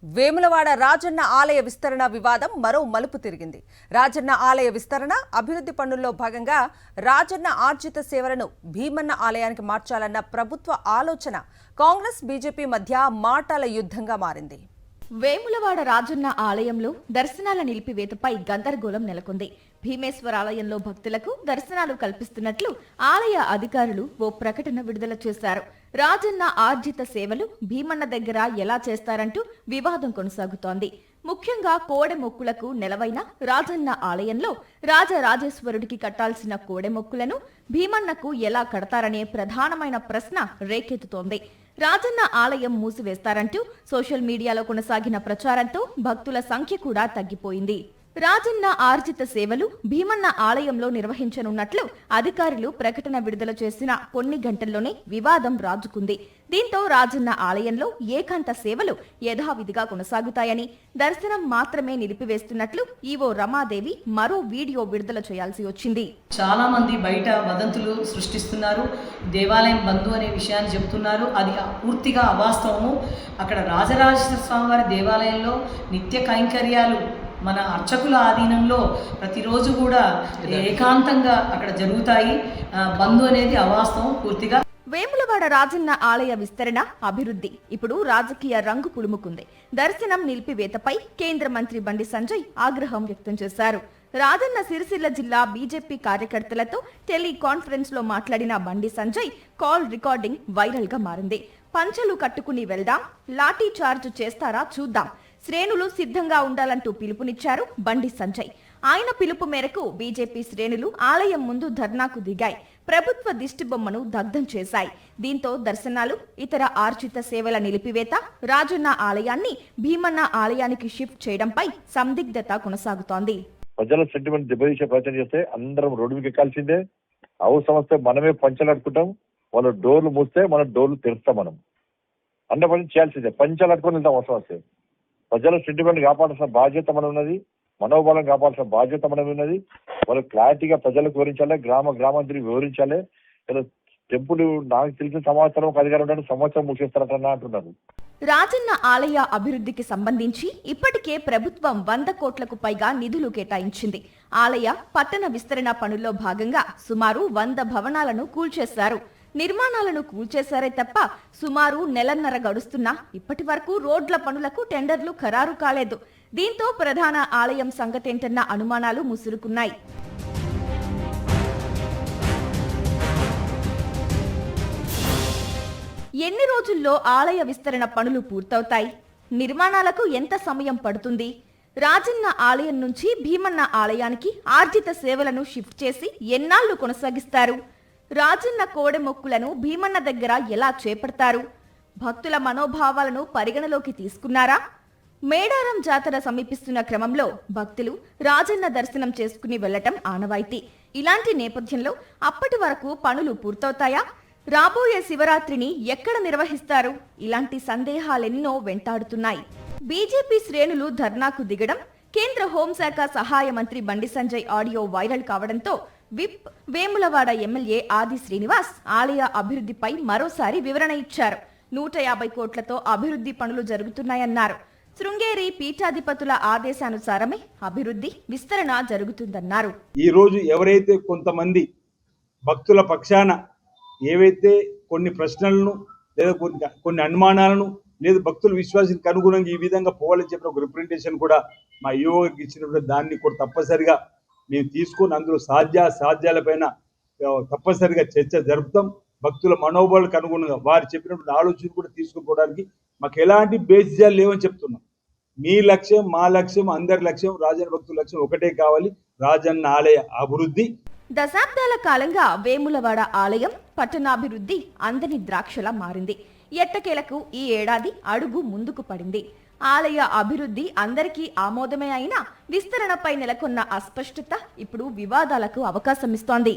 వేములవాడ రాజన్న ఆలయ విస్తరణ వివాదం మరో మలుపు తిరిగింది. రాజన్న ఆలయ విస్తరణ అభివృద్ధి పనుల్లో భాగంగా రాజన్న ఆర్జిత సేవలను భీమన్న ఆలయానికి మార్చాలన్న ప్రభుత్వ ఆలోచన కాంగ్రెస్ బీజేపీ మధ్య మాటల యుద్ధంగా మారింది. వేములవాడ రాజన్న ఆలయంలో దర్శనాల నిలిపివేతపై గందరగోళం నెలకొంది. భీమేశ్వర ఆలయంలో భక్తులకు దర్శనాలు కల్పిస్తున్నట్లు ఆలయ అధికారులు ఓ ప్రకటన విడుదల చేశారు. రాజన్న ఆర్జిత సేవలు భీమన్న దగ్గర ఎలా చేస్తారంటూ వివాదం కొనసాగుతోంది. ముఖ్యంగా కోడె మొక్కులకు నెలవైన రాజన్న ఆలయంలో రాజరాజేశ్వరుడికి కట్టాల్సిన కోడె మొక్కులను భీమన్నకు ఎలా కడతారనే ప్రధానమైన ప్రశ్న రేకెత్తుతోంది. రాజన్న ఆలయం మూసివేస్తారంటూ సోషల్ మీడియాలో కొనసాగిన ప్రచారంతో భక్తుల సంఖ్య కూడా తగ్గిపోయింది. రాజన్న ఆర్జిత సేవలు భీమన్న ఆలయంలో నిర్వహించనున్నట్లు అధికారులు ప్రకటన విడుదల చేసిన కొన్ని గంటల్లోనే వివాదం రాజుకుంది. దీంతో రాజన్న ఆలయంలో ఏకాంత సేవలు యథావిధిగా కొనసాగుతాయని, దర్శనం మాత్రమే నిలిపివేస్తున్నట్లు ఈవో రమాదేవి మరో వీడియో విడుదల చేయాల్సి వచ్చింది. చాలా మంది బయట వదంతులు సృష్టిస్తున్నారు, దేవాలయం బంధు అనే విషయాన్ని చెబుతున్నారు. అది పూర్తిగా అవాస్తవము. అక్కడ రాజరాజేశ్వర స్వామి వారి దేవాలయంలో నిత్య కైంకర్యాలు మన అర్చకుల ఆధీనంలో ప్రతిరోజు కూడా ఏకాంతంగా అక్కడ జరుగుతాయి. బంధు అనేది అవాస్తవం పూర్తిగా. వేములవాడ రాజన్న ఆలయ విస్తరణ అభివృద్ధి ఇప్పుడు రాజకీయ రంగు పులుముకుంది. దర్శనం నిలిపివేతపై కేంద్ర మంత్రి బండి సంజయ్ ఆగ్రహం వ్యక్తం చేశారు. రాజన్న సిరిసిల్ల జిల్లా బీజేపీ కార్యకర్తలతో టెలికాన్ఫరెన్స్ లో మాట్లాడిన Bandi Sanjay call recording viral గా మారింది. పంచలు కట్టుకుని వెళ్దాం, లాఠీ చార్జ్ చేస్తారా చూద్దాం, శ్రేణులు సిద్ధంగా ఉండాలంటూ పిలుపునిచ్చారు బండి సంజయ్. ఆయన పిలుపు మేరకు బీజేపీ శ్రేణులు ఆలయం ముందు ధర్నాకు దిగాయి. ప్రభుత్వ దిష్టిబొమ్మను దగ్ధం చేశాయి. దీంతో దర్శనాలు, ఇతర ఆర్జిత సేవల నిలిపివేత, రాజన్న ఆలయాన్ని భీమన్న ఆలయానికి షిఫ్ట్ చేయడంపై సందిగ్ధత కొనసాగుతోంది. ప్రజల సెంటిమెంట్ దెబ్బతీసే ప్రయత్నం చేస్తే అందరం రోడ్డుకి ఎక్కాల్సిందే. అవసరం వస్తే మనమే పంచలాడుకుంటాం, వాళ్ళ డోర్లు మూస్తే మన డోర్లు తెరుస్తాం. మనం అన్న పని చేయాల్సిందే, పంచలాడుకొని వెళ్తాం. అవసరం వస్తే ప్రజల సెంటిమెంట్ కాపాడాల్సిన బాధ్యత మనం ఉన్నది, మనోబలం కాపాడాల్సిన బాధ్యత మనం ఉన్నది. వాళ్ళు క్లారిటీగా ప్రజలకు వివరించాలి, గ్రామాంతరికి వివరించాలి. టెంపుల్ నాకు తెలిసిన సంవత్సరం ఒక అధికారం ఉంటే సంవత్సరం మూసేస్తారట అంటున్నారు. రాజన్న ఆలయ అభివృద్ధికి సంబంధించి ఇప్పటికే ప్రభుత్వం 100 కోట్లకు పైగా నిధులు కేటాయించింది. ఆలయ పట్టణ విస్తరణ పనుల్లో భాగంగా సుమారు 100 భవనాలను కూల్చేశారు. నిర్మాణాలను కూల్చేశారే తప్ప సుమారు నెలన్నర గడుస్తున్నా ఇప్పటి వరకు రోడ్ల పనులకు టెండర్లు ఖరారు కాలేదు. దీంతో ప్రధాన ఆలయం సంగతేంటన్న అనుమానాలు ముసురుకున్నాయి. ఎన్ని రోజుల్లో ఆలయ విస్తరణ పనులు పూర్తవుతాయి? నిర్మాణాలకు ఎంత సమయం పడుతుంది? రాజన్న ఆలయం నుంచి భీమన్న ఆలయానికి ఆర్జిత సేవలను షిఫ్ట్ చేసి ఎన్నాళ్లు కొనసాగిస్తారు? రాజన్న కోడె మొక్కులను భీమన్న దగ్గర ఎలా చేపడతారు? భక్తుల మనోభావాలను పరిగణలోకి తీసుకున్నారా? మేడారం జాతర సమీపిస్తున్న క్రమంలో భక్తులు రాజన్న దర్శనం చేసుకుని వెళ్లటం ఆనవాయితీ. ఇలాంటి నేపథ్యంలో అప్పటి వరకు పనులు పూర్తవుతాయా? రాబోయే శివరాత్రిని ఎక్కడ నిర్వహిస్తారు? ఇలాంటి సందేహాలెన్నో వెంటాడుతున్నాయి. బీజేపీ శ్రేణులు ధర్నాకు దిగడం, కేంద్ర హోంశాఖ సహాయ మంత్రి బండి సంజయ్ ఆడియో వైరల్ కావడంతో విప్ వేములవాడ ఎమ్మెల్యే ఆది శ్రీనివాస్ ఆలయ అభివృద్ధిపై మరోసారి వివరణ ఇచ్చారు. 150 కోట్లతో అభివృద్ధి పనులు జరుగుతున్నాయన్నారు. శృంగేరి పీఠాధిపతుల ఆదేశానుసారమే అభివృద్ధి విస్తరణ జరుగుతుందన్నారు. ఈ రోజు ఎవరైతే కొంతమంది భక్తుల పక్షాన ఏవైతే కొన్ని ప్రశ్నలను లేదా కొన్ని అనుమానాలను లేదా భక్తుల విశ్వాసానికి అనుగుణంగా ఈ విధంగా పోవాలని చెప్పిన ఒక రిప్రజెంటేషన్ కూడా మా యువకి ఇచ్చినప్పుడు దాన్ని కూడా తప్పనిసరిగా మేము తీసుకొని అందులో సాధ్యాలపైన తప్పనిసరిగా చర్చ జరుపుతాం. భక్తుల మనోబలకు అనుగుణంగా వారు చెప్పినటువంటి ఆలోచన కూడా తీసుకుపోవడానికి మాకు ఎలాంటి బేసిజాలు లేవని చెప్తున్నాం. మీ లక్ష్యం, మా లక్ష్యం, అందరి లక్ష్యం, రాజన్న భక్తుల లక్ష్యం ఒకటే కావాలి, రాజన్న ఆలయ అభివృద్ధి. దశాబ్దాల కాలంగా వేములవాడ ఆలయం పట్టణాభివృద్ధి అందని ద్రాక్షలా మారింది. ఎట్టకేలకు ఈ ఏడాది అడుగు ముందుకు పడింది. ఆలయ అభివృద్ధి అందరికీ ఆమోదమే అయినా విస్తరణపై నెలకొన్న అస్పష్టత ఇప్పుడు వివాదాలకు అవకాశమిస్తోంది.